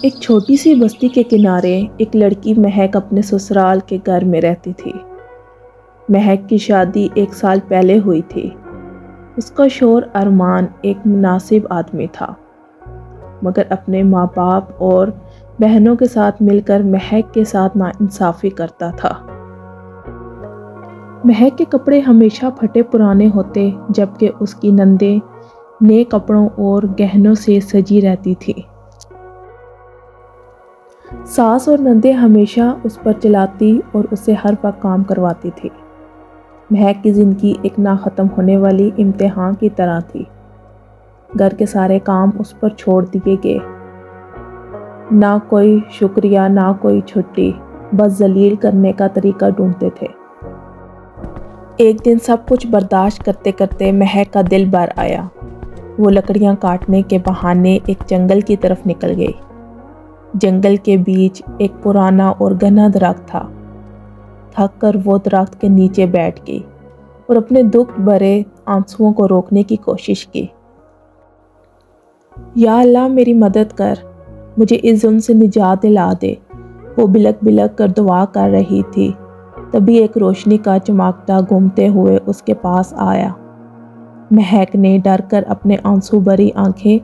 ایک چھوٹی سی بستی کے کنارے ایک لڑکی مہک اپنے سسرال کے گھر میں رہتی تھی۔ مہک کی شادی 1 سال پہلے ہوئی تھی۔ اس کا شوہر ارمان ایک مناسب آدمی تھا، مگر اپنے ماں باپ اور بہنوں کے ساتھ مل کر مہک کے ساتھ ناانصافی کرتا تھا۔ مہک کے کپڑے ہمیشہ پھٹے پرانے ہوتے، جبکہ اس کی نندیں نئے کپڑوں اور گہنوں سے سجی رہتی تھی۔ ساس اور نندیں ہمیشہ اس پر چلاتی اور اسے ہر وقت کام کرواتی تھی۔ مہک کی زندگی ایک نہ ختم ہونے والی امتحان کی طرح تھی۔ گھر کے سارے کام اس پر چھوڑ دیے گئے، نہ کوئی شکریہ نہ کوئی چھٹی، بس ذلیل کرنے کا طریقہ ڈھونڈتے تھے۔ ایک دن سب کچھ برداشت کرتے کرتے مہک کا دل بھر آیا۔ وہ لکڑیاں کاٹنے کے بہانے ایک جنگل کی طرف نکل گئی۔ جنگل کے بیچ ایک پرانا اور گھنا درخت تھا۔ تھک کر وہ درخت کے نیچے بیٹھ گئی اور اپنے دکھ بھرے آنسوؤں کو روکنے کی کوشش کی۔ یا اللہ میری مدد کر، مجھے اس ظلم سے نجات دلا دے، وہ بلک بلک کر دعا کر رہی تھی۔ تبھی ایک روشنی کا چمکتا گھومتے ہوئے اس کے پاس آیا۔ مہک نے ڈر کر اپنے آنسو بھری آنکھیں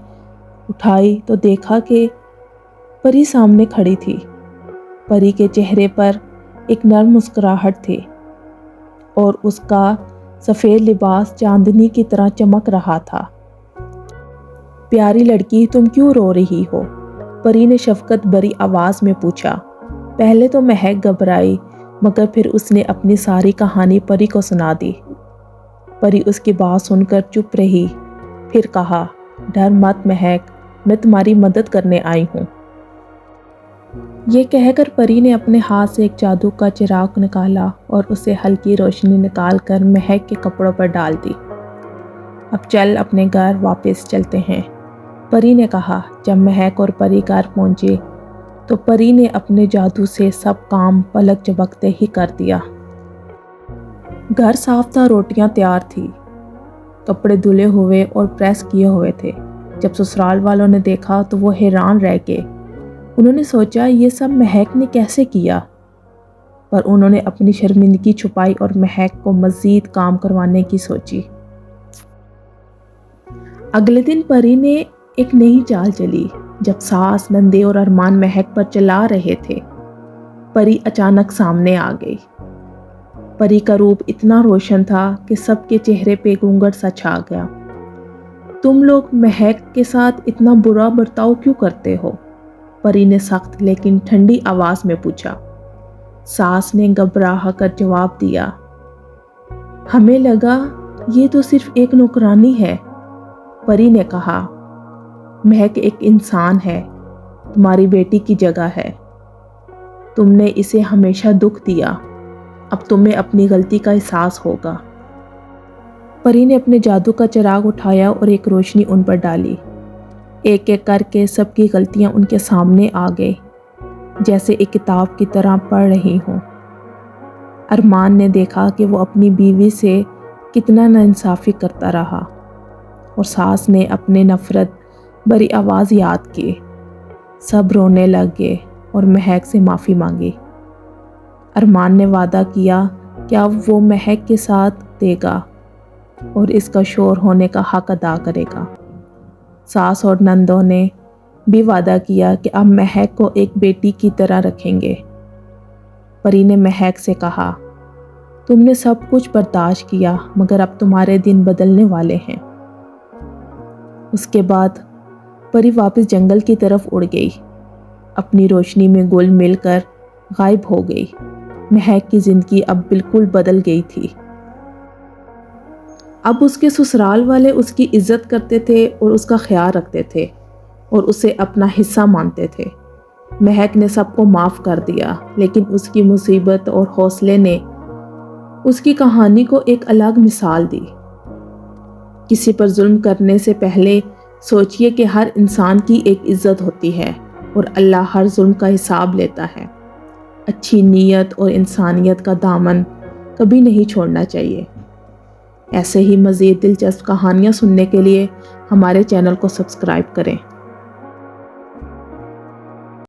اٹھائی تو دیکھا کہ پری سامنے کھڑی تھی۔ پری کے چہرے پر ایک نرم مسکراہٹ تھی اور اس کا سفید لباس چاندنی کی طرح چمک رہا تھا۔ پیاری لڑکی، تم کیوں رو رہی ہو؟ پری نے شفقت بھری آواز میں پوچھا۔ پہلے تو مہک گھبرائی، مگر پھر اس نے اپنی ساری کہانی پری کو سنا دی۔ پری اس کی بات سن کر چپ رہی، پھر کہا، ڈر مت مہک، میں تمہاری مدد کرنے آئی ہوں۔ یہ کہہ کر پری نے اپنے ہاتھ سے ایک جادو کا چراغ نکالا اور اسے ہلکی روشنی نکال کر مہک کے کپڑوں پر ڈال دی۔ اب چل اپنے گھر واپس چلتے ہیں، پری نے کہا۔ جب مہک اور پری گھر پہنچے تو پری نے اپنے جادو سے سب کام پلک جھپکتے ہی کر دیا۔ گھر صاف تھا، روٹیاں تیار تھی، کپڑے دھلے ہوئے اور پریس کیے ہوئے تھے۔ جب سسرال والوں نے دیکھا تو وہ حیران رہ گئے۔ انہوں نے سوچا یہ سب مہک نے کیسے کیا، پر انہوں نے اپنی شرمندگی چھپائی اور مہک کو مزید کام کروانے کی سوچی۔ اگلے دن پری نے ایک نئی چال چلی۔ جب ساس، نندے اور ارمان مہک پر چلا رہے تھے، پری اچانک سامنے آ گئی۔ پری کا روپ اتنا روشن تھا کہ سب کے چہرے پہ گھونگھٹ سا چھا گیا۔ تم لوگ مہک کے ساتھ اتنا برا برتاؤ کیوں کرتے ہو؟ پری نے سخت لیکن ٹھنڈی آواز میں پوچھا۔ ساس نے گھبرا کر جواب دیا، ہمیں لگا یہ تو صرف ایک نوکرانی ہے۔ پری نے کہا، مہک ایک انسان ہے، تمہاری بیٹی کی جگہ ہے۔ تم نے اسے ہمیشہ دکھ دیا، اب تمہیں اپنی غلطی کا احساس ہوگا۔ پری نے اپنے جادو کا چراغ اٹھایا اور ایک روشنی ان پر ڈالی۔ ایک ایک کر کے سب کی غلطیاں ان کے سامنے آ گئی، جیسے ایک کتاب کی طرح پڑھ رہی ہوں۔ ارمان نے دیکھا کہ وہ اپنی بیوی سے کتنا ناانصافی کرتا رہا، اور ساس نے اپنے نفرت بھری آواز یاد کی۔ سب رونے لگ گئے اور مہک سے معافی مانگی۔ ارمان نے وعدہ کیا کہ اب وہ مہک کے ساتھ دے گا اور اس کا شوہر ہونے کا حق ادا کرے گا۔ ساس اور نندوں نے بھی وعدہ کیا کہ اب مہک کو ایک بیٹی کی طرح رکھیں گے۔ پری نے مہک سے کہا، تم نے سب کچھ برداشت کیا، مگر اب تمہارے دن بدلنے والے ہیں۔ اس کے بعد پری واپس جنگل کی طرف اڑ گئی، اپنی روشنی میں گل مل کر غائب ہو گئی۔ مہک کی زندگی اب بالکل بدل گئی تھی۔ اب اس کے سسرال والے اس کی عزت کرتے تھے اور اس کا خیال رکھتے تھے اور اسے اپنا حصہ مانتے تھے۔ مہک نے سب کو معاف کر دیا، لیکن اس کی مصیبت اور حوصلے نے اس کی کہانی کو ایک الگ مثال دی۔ کسی پر ظلم کرنے سے پہلے سوچئے کہ ہر انسان کی ایک عزت ہوتی ہے اور اللہ ہر ظلم کا حساب لیتا ہے۔ اچھی نیت اور انسانیت کا دامن کبھی نہیں چھوڑنا چاہیے۔ ایسے ہی مزید دلچسپ کہانیاں سننے کے لیے ہمارے چینل کو سبسکرائب کریں۔